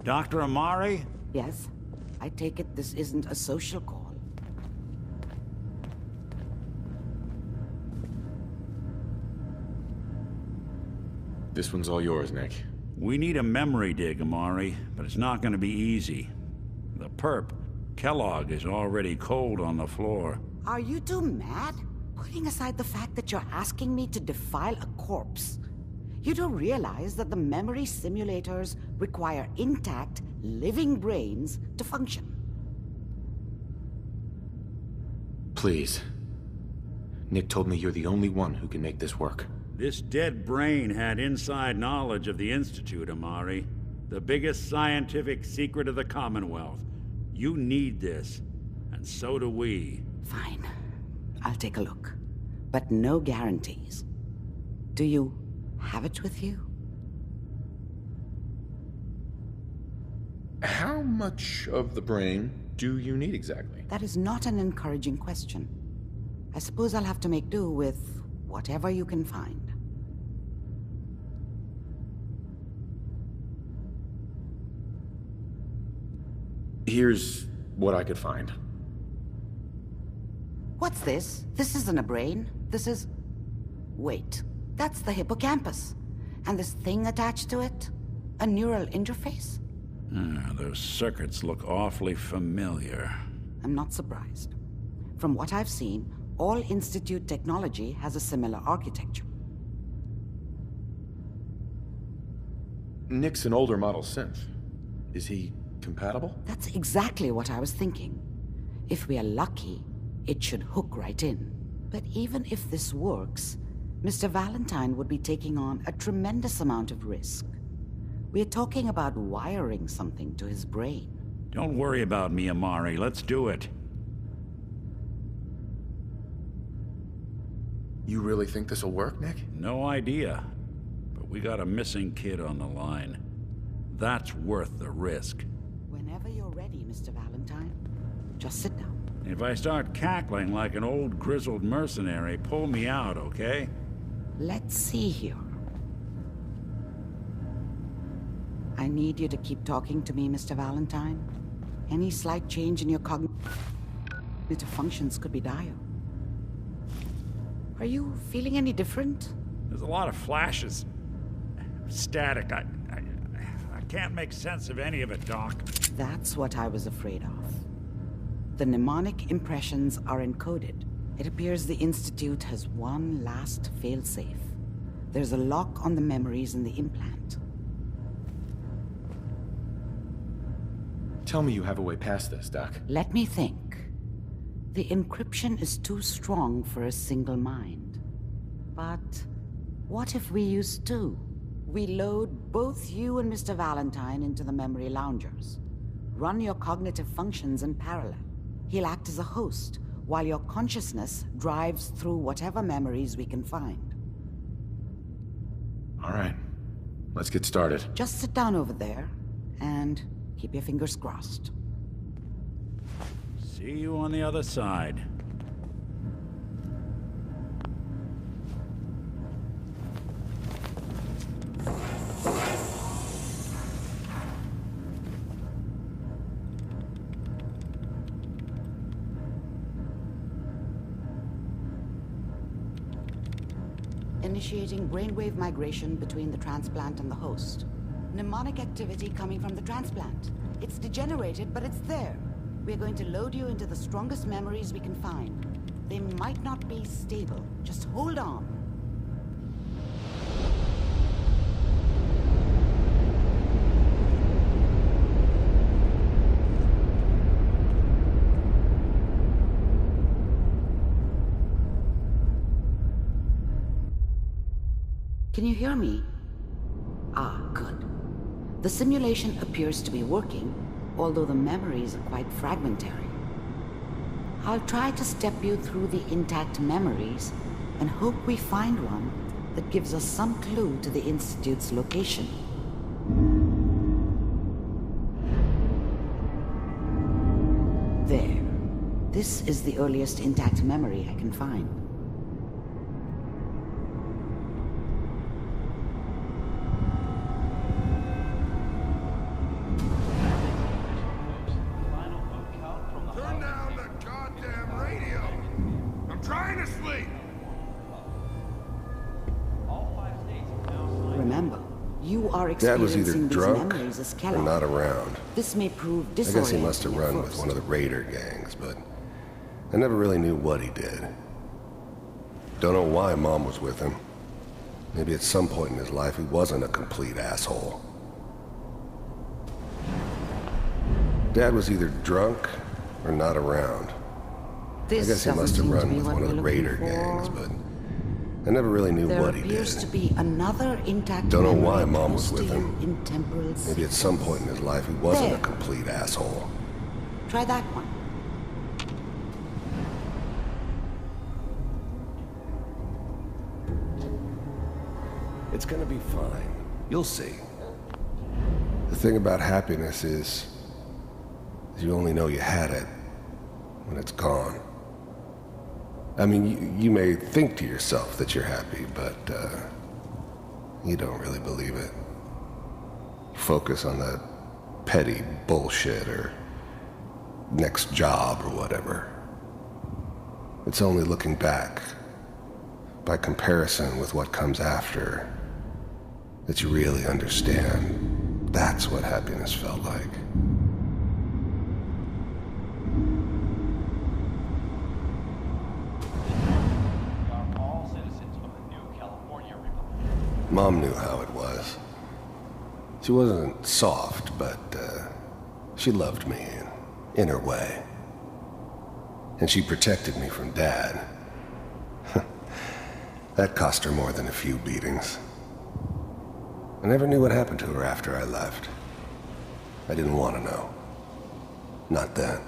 Dr. Amari? Yes? I take it this isn't a social call. This one's all yours, Nick. We need a memory dig, Amari, but it's not gonna be easy. The perp, Kellogg, is already cold on the floor. Are you two mad? Putting aside the fact that you're asking me to defile a corpse, you do realize that the memory simulators require intact, living brains to function. Please. Nick told me you're the only one who can make this work. This dead brain had inside knowledge of the Institute, Amari. The biggest scientific secret of the Commonwealth. You need this, and so do we. Fine. I'll take a look. But no guarantees. Do you have it with you? How much of the brain do you need exactly? That is not an encouraging question. I suppose I'll have to make do with whatever you can find. Here's what I could find. What's this? This isn't a brain. This is... Wait. That's the hippocampus. And this thing attached to it? A neural interface? Those circuits look awfully familiar. I'm not surprised. From what I've seen, all Institute technology has a similar architecture. Nick's an older model synth. Is he compatible? That's exactly what I was thinking. If we are lucky, it should hook right in. But even if this works, Mr. Valentine would be taking on a tremendous amount of risk. We're talking about wiring something to his brain. Don't worry about me, Amari. Let's do it. You really think this'll work, Nick? No idea. But we got a missing kid on the line. That's worth the risk. Whenever you're ready, Mr. Valentine, just sit down. If I start cackling like an old grizzled mercenary, pull me out, okay? Let's see here. I need you to keep talking to me, Mr. Valentine. Any slight change in your cognitive functions could be dire. Are you feeling any different? There's a lot of flashes. Static. I can't make sense of any of it, Doc. That's what I was afraid of. The mnemonic impressions are encoded. It appears the Institute has one last failsafe. There's a lock on the memories in the implant. Tell me you have a way past this, Doc. Let me think. The encryption is too strong for a single mind. But what if we use two? We load both you and Mr. Valentine into the memory loungers. Run your cognitive functions in parallel. He'll act as a host, while your consciousness drives through whatever memories we can find. All right. Let's get started. Just sit down over there, and keep your fingers crossed. See you on the other side. Initiating brainwave migration between the transplant and the host. Mnemonic activity coming from the transplant. It's degenerated, but it's there. We're going to load you into the strongest memories we can find. They might not be stable. Just hold on. Can you hear me? Ah, good. The simulation appears to be working, although the memories are quite fragmentary. I'll try to step you through the intact memories and hope we find one that gives us some clue to the Institute's location. There. This is the earliest intact memory I can find. You are Dad was either experiencing these drunk memories as or Kellogg. not around. This may prove I guess he disorienting must have at run with first. one of the raider gangs, but I never really knew what he did. Don't know why Mom was with him. Maybe at some point in his life he wasn't a complete asshole. Dad was either drunk or not around. This I guess he doesn't must have seem to run be with what one of we're the looking raider for. gangs, but I never really knew There what he did. appears to be another intact Don't know memory why Mom was close with to him. you in temporal Maybe at some point in his life he wasn't There. a complete asshole. Try that one. It's gonna be fine. You'll see. The thing about happiness is you only know you had it when it's gone. I mean, you may think to yourself that you're happy, but you don't really believe it. Focus on that petty bullshit or next job or whatever. It's only looking back, by comparison with what comes after, that you really understand. That's what happiness felt like. Mom knew how it was. She wasn't soft, but she loved me in her way. And she protected me from Dad. That cost her more than a few beatings. I never knew what happened to her after I left. I didn't want to know. Not then.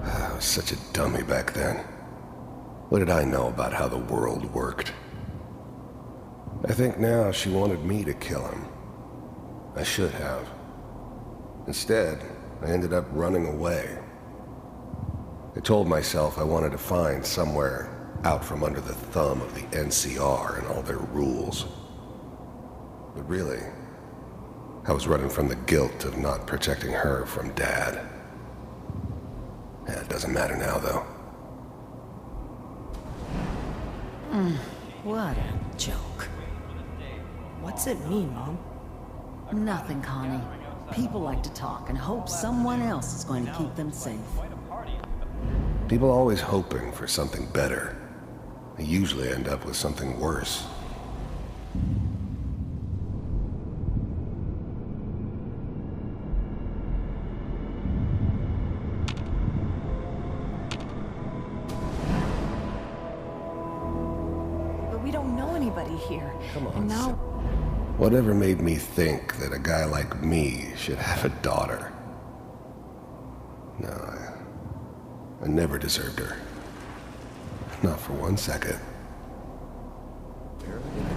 I was such a dummy back then. What did I know about how the world worked? I think now she wanted me to kill him. I should have. Instead, I ended up running away. I told myself I wanted to find somewhere out from under the thumb of the NCR and all their rules. But really, I was running from the guilt of not protecting her from Dad. Yeah, it doesn't matter now, though. What a joke. What's it mean, Mom? Nothing, Connie. People like to talk and hope someone else is going to keep them safe. People always hoping for something better. They usually end up with something worse. But we don't know anybody here. Come on, and now... Whatever made me think that a guy like me should have a daughter? No, I never deserved her. Not for 1 second.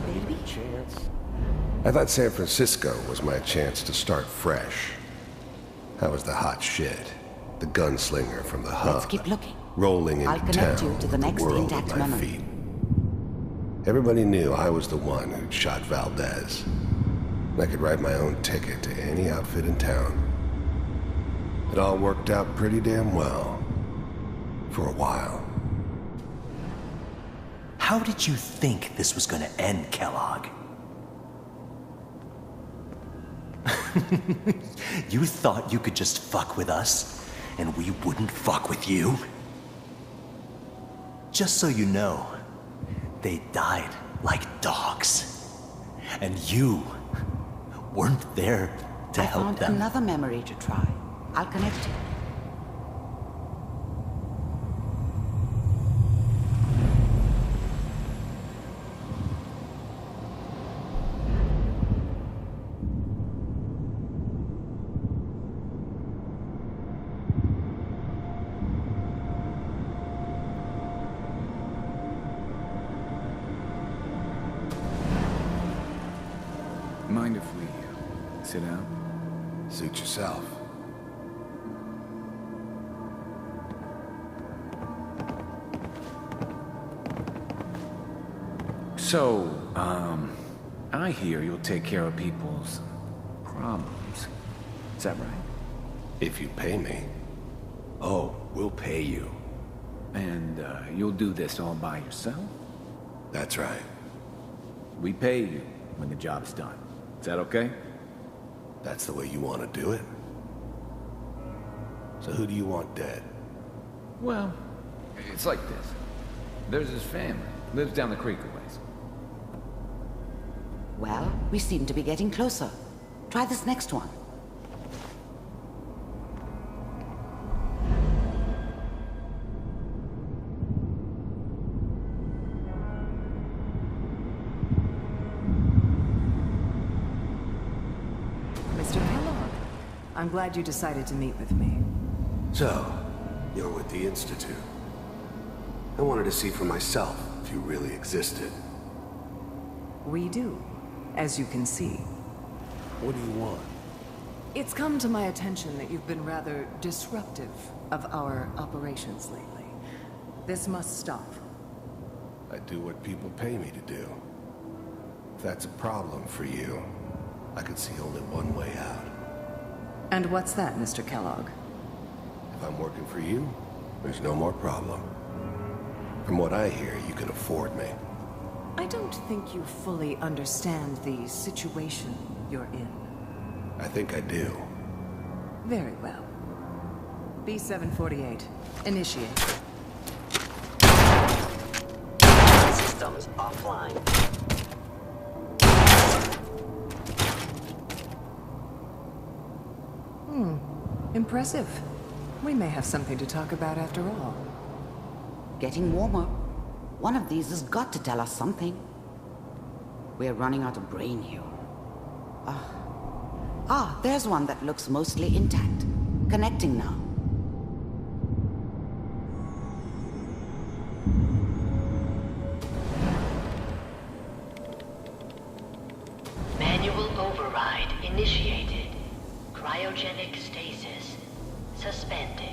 Baby? I thought San Francisco was my chance to start fresh. I was the hot shit, the gunslinger from the hub. Let's keep looking. Rolling into I'll connect town you to the with next world intact at my memory. feet. Everybody knew I was the one who'd shot Valdez. I could write my own ticket to any outfit in town. It all worked out pretty damn well. For a while. How did you think this was gonna end, Kellogg? You thought you could just fuck with us, and we wouldn't fuck with you? Just so you know, they died like dogs. And you weren't there to I help found them. another memory to try. I'll connect you. Mind if we sit down? Suit yourself. So, I hear you'll take care of people's problems. Is that right? If you pay me. Oh, we'll pay you. And you'll do this all by yourself? That's right. We pay you when the job's done. Is that okay? That's the way you want to do it? So who do you want dead? Well, it's like this. There's his family. Lives down the creek a ways. Well, we seem to be getting closer. Try this next one. Mr. Kellogg, I'm glad you decided to meet with me. So, you're with the Institute. I wanted to see for myself if you really existed. We do, as you can see. What do you want? It's come to my attention that you've been rather disruptive of our operations lately. This must stop. I do what people pay me to do. If that's a problem for you, I can see only one way out. And what's that, Mr. Kellogg? If I'm working for you, there's no more problem. From what I hear, you can afford me. I don't think you fully understand the situation you're in. I think I do. Very well. B-748, initiate. Systems offline. Impressive. We may have something to talk about after all. Getting warmer. One of these has got to tell us something. We're running out of brain here. There's one that looks mostly intact. Connecting now. Manual override initiated. Cryogenic stasis suspended.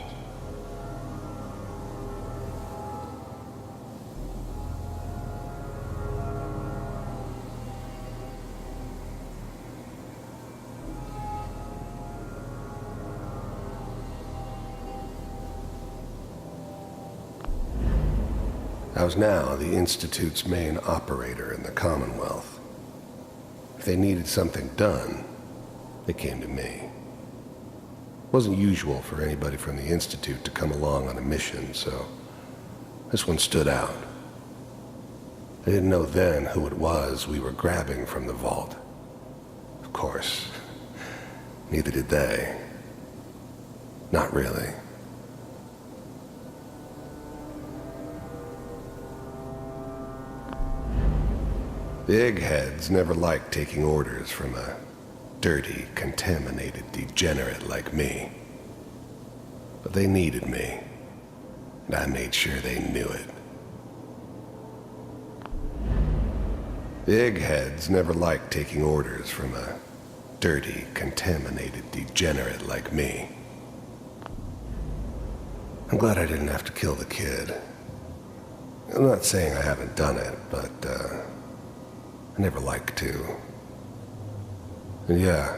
I was now the Institute's main operator in the Commonwealth. If they needed something done, they came to me. It wasn't usual for anybody from the Institute to come along on a mission, so this one stood out. I didn't know then who it was we were grabbing from the vault. Of course, neither did they. Not really. The eggheads never liked taking orders from a dirty, contaminated degenerate like me. But they needed me, and I made sure they knew it. The eggheads never liked taking orders from a dirty, contaminated degenerate like me. I'm glad I didn't have to kill the kid. I'm not saying I haven't done it, but, I never liked to. And yeah,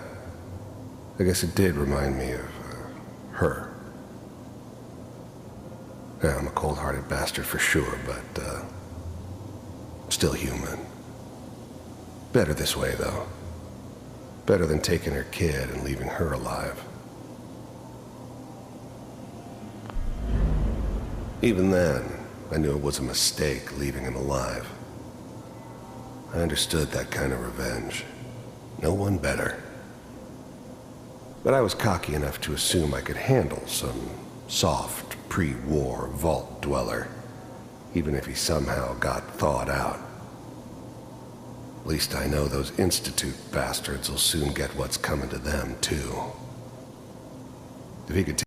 I guess it did remind me of, her. Yeah, I'm a cold-hearted bastard for sure, but, still human. Better this way, though. Better than taking her kid and leaving her alive. Even then, I knew it was a mistake leaving him alive. I understood that kind of revenge. No one better. But I was cocky enough to assume I could handle some soft, pre-war vault dweller, even if he somehow got thawed out. At least I know those Institute bastards will soon get what's coming to them, too. If he could